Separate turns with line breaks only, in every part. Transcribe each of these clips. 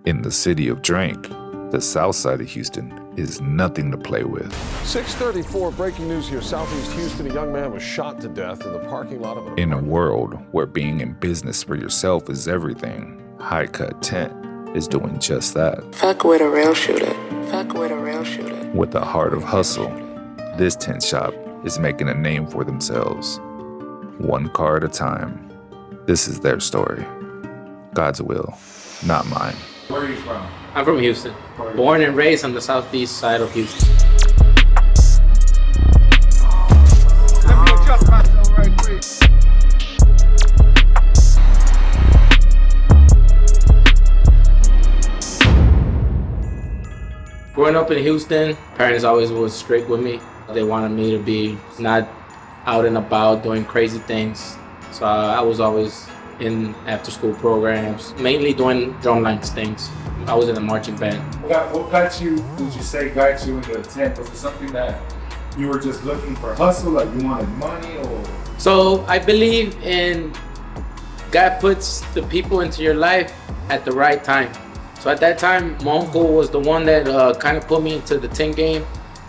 In the city of Drink, the south side of Houston is nothing to play with.
6:34, breaking news here. Southeast Houston, a young man was shot to death in the parking lot of an
In a world where being in business for yourself is everything, High Cut Tint is doing just that.
Fuck with a real shooter. Fuck with a real shooter.
With a heart of hustle, this tent shop is making a name for themselves. One car at a time. This is their story. God's will, not mine.
Where are you from?
I'm from Houston. Born and raised on the southeast side of Houston.
Let me adjust myself right quick.
Growing up in Houston, parents always was strict with me. They wanted me to be not out and about doing crazy things. So I was always in after-school programs, mainly doing drumlines things. I was in a marching band.
What got you, would you say, got you into the tent? Was it something that you were just looking for hustle, like you wanted money, or?
So I believe in God puts the people into your life at the right time. So at that time, my uncle was the one that kind of put me into the tint game.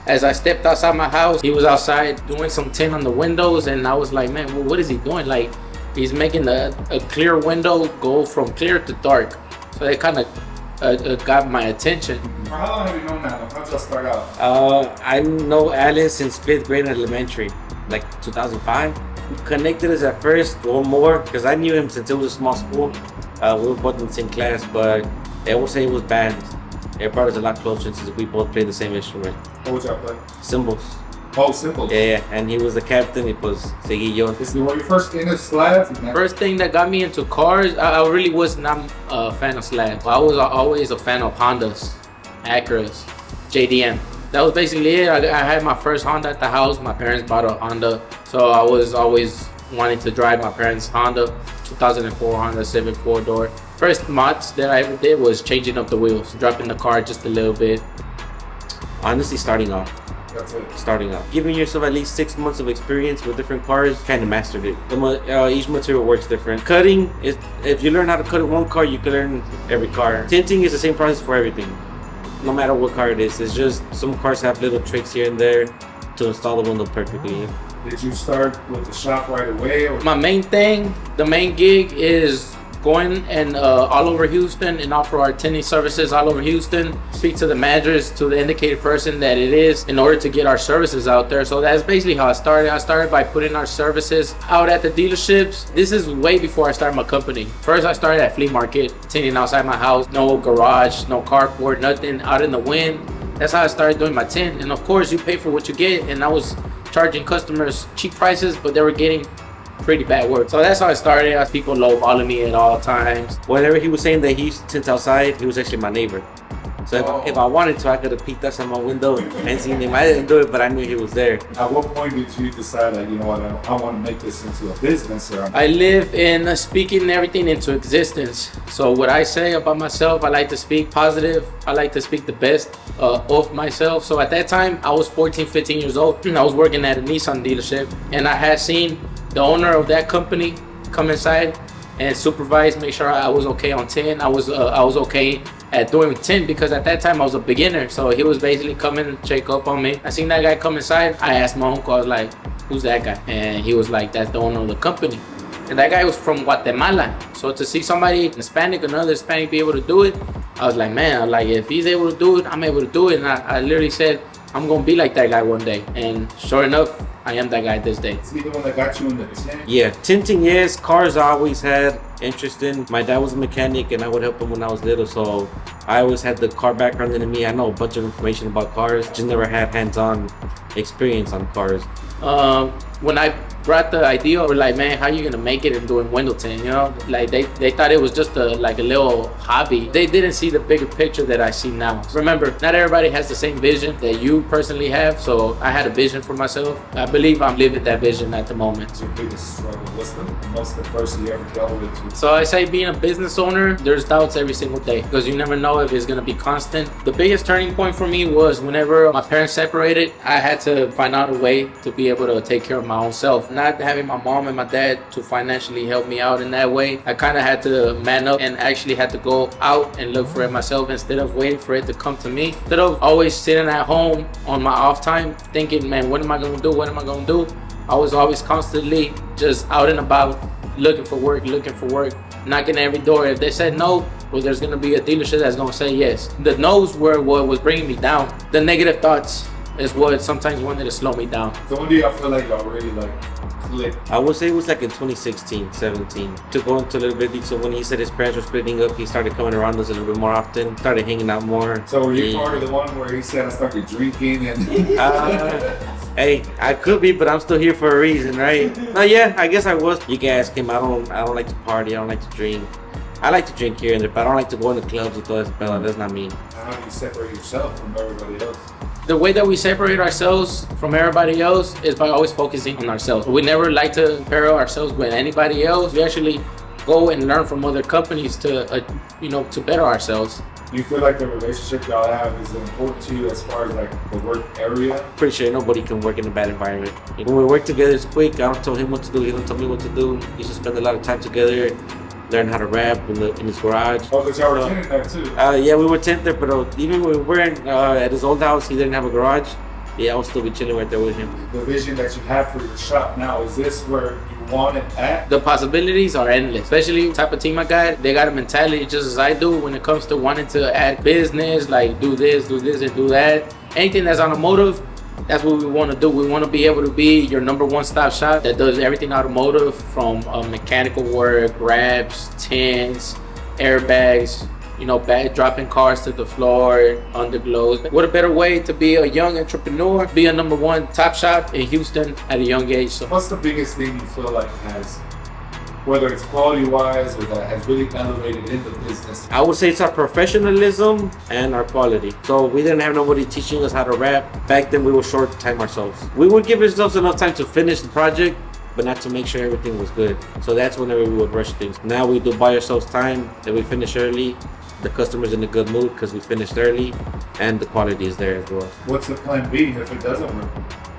As I stepped outside my house, he was outside doing some tint on the windows, and I was like, man, well, what is he doing? Like, he's making a clear window go from clear to dark. So that kind of got my attention.
For how long have you known that? How'd y'all start out?
I know Alice since 5th grade in elementary, like 2005. We connected us at first, or more, because I knew him since it was a small school. We were both in the same class, but they always say it was bands. It brought us a lot closer since we both played the same instrument.
What would y'all play?
Cymbals.
Oh, cymbals.
Yeah, and he was the captain. It was Seguillo.
This is where you first into slabs?
First thing that got me into cars, I really was not a fan of slabs. I was always a fan of Hondas, Acuras, JDM. That was basically it. I had my first Honda at the house. My parents bought a Honda, so I was always wanting to drive my parents' Honda, 2004 Honda Civic 4-door. First mods that I ever did was changing up the wheels, dropping the car just a little bit.
Honestly, starting off.
That's it.
Starting off. Giving yourself at least 6 months of experience with different cars, kind of mastered it. Each material works different. Cutting, if you learn how to cut one car, you can learn every car. Tinting is the same process for everything, no matter what car it is. It's just some cars have little tricks here and there to install the window perfectly.
Did you start with the shop right away? Or?
My main thing, the main gig is going and all over Houston and offer our tinting services all over Houston. Speak to the managers, to the indicated person that it is, in order to get our services out there. So that's basically how I started. I started by putting our services out at the dealerships. This is way before I started my company. First, I started at flea market, tinting outside my house. No garage, no carport, nothing, out in the wind. That's how I started doing my tint. And of course, you pay for what you get. And I was charging customers cheap prices, but they were getting pretty bad work. So that's how I started. People lowballing me at all times.
Whenever he was saying that he tints outside, he was actually my neighbor. So if I wanted to, I could have peeked outside my window and seen him. I didn't do it, but I knew he was there.
At what point did you decide, like, you know what, I want to make this into a business? Or
I live in speaking everything into existence. So what I say about myself, I like to speak positive. I like to speak the best of myself. So at that time, I was 14, 15 years old. I was working at a Nissan dealership, and I had seen the owner of that company come inside and supervise, make sure I was okay on tint. I was okay at doing tint, because at that time I was a beginner. So he was basically coming check up on me. I seen that guy come inside. I asked my uncle, I was like, who's that guy? And he was like, that's the owner of the company. And that guy was from Guatemala. So to see somebody Hispanic, another Hispanic, be able to do it, I was like, man, like, if he's able to do it, I'm able to do it. And I literally said, I'm gonna be like that guy one day. And sure enough, I am that guy this day.
Is he the one that got you in the tint?
Yeah, tinting, yes. Cars I always had interest in. My dad was a mechanic, and I would help him when I was little, so I always had the car background in me. I know a bunch of information about cars, just never had hands-on experience on cars.
When I brought the idea over, like, man, how you gonna make it in doing window tint, you know? Like, they thought it was just a little hobby. They didn't see the bigger picture that I see now. Remember, not everybody has the same vision that you personally have, so I had a vision for myself. I believe I'm living that vision at the moment.
What's your biggest struggle? What's the most adversity you ever dealt with?
So I say, being a business owner, there's doubts every single day, because you never know if it's gonna be constant. The biggest turning point for me was whenever my parents separated. I had to find out a way to be able to take care of my own self. not having my mom and my dad to financially help me out in that way, I kind of had to man up and actually had to go out and look for it myself instead of waiting for it to come to me. Instead of always sitting at home on my off time thinking, man, what am I gonna do? What am I gonna do? I was always constantly just out and about looking for work, knocking at every door. If they said no, well, there's gonna be a dealership that's gonna say yes. The no's were what was bringing me down. The negative thoughts is what sometimes wanted to slow me down.
So when do y'all feel like y'all really like clicked?
I would say it was like in 2016, 17. To go into a little bit deep, so when he said his parents were splitting up, he started coming around us a little bit more often, started hanging out more.
So were you part of the one where he said I started drinking and
Hey, I could be, but I'm still here for a reason, right? No, yeah, I guess I was. You can ask him. I don't like to party. I don't like to drink. I like to drink here and there, but I don't like to go in the clubs with us. But that's not me.
how do you separate yourself from everybody else?
The way that we separate ourselves from everybody else is by always focusing on ourselves. We never like to compare ourselves with anybody else. We actually go and learn from other companies to, to better ourselves.
Do you feel like the relationship y'all have is important to you as far as like the work area?
Pretty sure nobody can work in a bad environment. When we work together, it's quick. I don't tell him what to do. He don't tell me what to do. We used to spend a lot of time together, learn how to rap in his garage.
Oh, because y'all were tenant there too?
Yeah, we were tent there, but even when we were at his old house, he didn't have a garage. Yeah, I'll still be chilling right there with him.
The vision that you have for your shop now, is this where you want it at?
The possibilities are endless, especially the type of team I got. They got a mentality just as I do when it comes to wanting to add business, like do this, and do that. Anything that's automotive, that's what we want to do. We want to be able to be your number one stop shop that does everything automotive, from mechanical work, wraps, tints, airbags, dropping cars to the floor, underglows. What a better way to be a young entrepreneur, be a number one top shop in Houston at a young age. So
what's the biggest thing you feel like has, whether it's quality wise or that has really elevated in the business?
I would say it's our professionalism and our quality. So we didn't have nobody teaching us how to rap. Back then we were short time ourselves. We would give ourselves enough time to finish the project, but not to make sure everything was good. So that's whenever we would rush things. Now we do buy ourselves time, that we finish early. The customer's in a good mood because we finished early, and the quality is there as well.
What's the plan B if it doesn't work?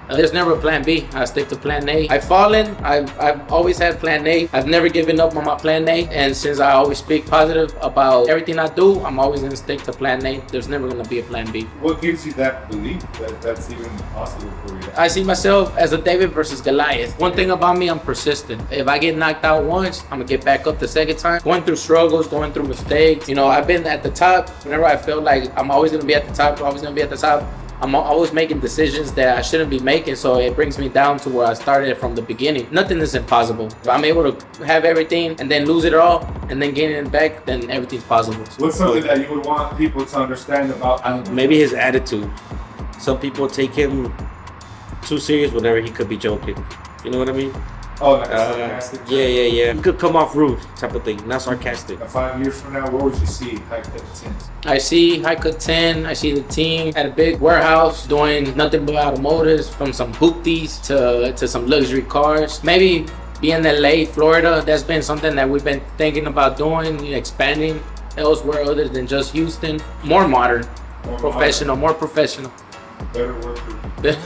There's never a plan B. I stick to plan A. I've fallen. I've always had plan A. I've never given up on my plan A. And since I always speak positive about everything I do, I'm always going to stick to plan A. There's never going to be a plan B.
What gives you that belief that that's even possible for you?
I see myself as a David versus Goliath. One thing about me, I'm persistent. If I get knocked out once, I'm going to get back up the second time. Going through struggles, going through mistakes. I've been at the top. Whenever I feel like I'm always going to be at the top, I'm always making decisions that I shouldn't be making, so it brings me down to where I started from the beginning. Nothing is impossible. If I'm able to have everything and then lose it all and then gain it back, then everything's possible.
What's something that you would want people to understand about Alan?
Maybe his attitude. Some people take him too serious whenever he could be joking. You know what I mean?
Oh, like sarcastic?
Yeah. He could come off rude type of thing, not sarcastic.
5 years from now, where would you see High Cut Tint?
I see High Cut Tint. I see the team at a big warehouse doing nothing but automotives, from some hoopties to some luxury cars. Maybe be in LA, Florida. That's been something that we've been thinking about doing, expanding elsewhere other than just Houston. More modern, more professional.
Better workers.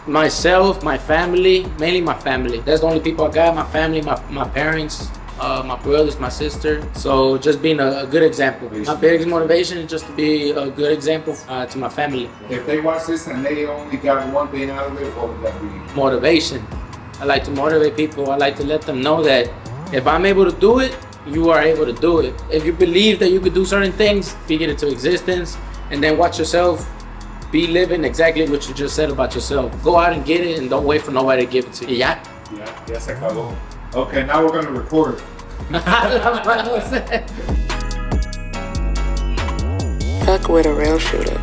Myself, my family, mainly my family. That's the only people I got. My family, my parents, my brothers, my sister. So just being a good example. My biggest motivation is just to be a good example to my family.
If they watch this and they only got one thing out of it, what would that be?
Motivation. I like to motivate people. I like to let them know that if I'm able to do it, you are able to do it. If you believe that you could do certain things, speak it into existence, and then watch yourself be living exactly what you just said about yourself. Go out and get it and don't wait for nobody to give it to you. Yeah?
Yeah, se acabó. Okay, now we're gonna record.
Fuck with a real shooter.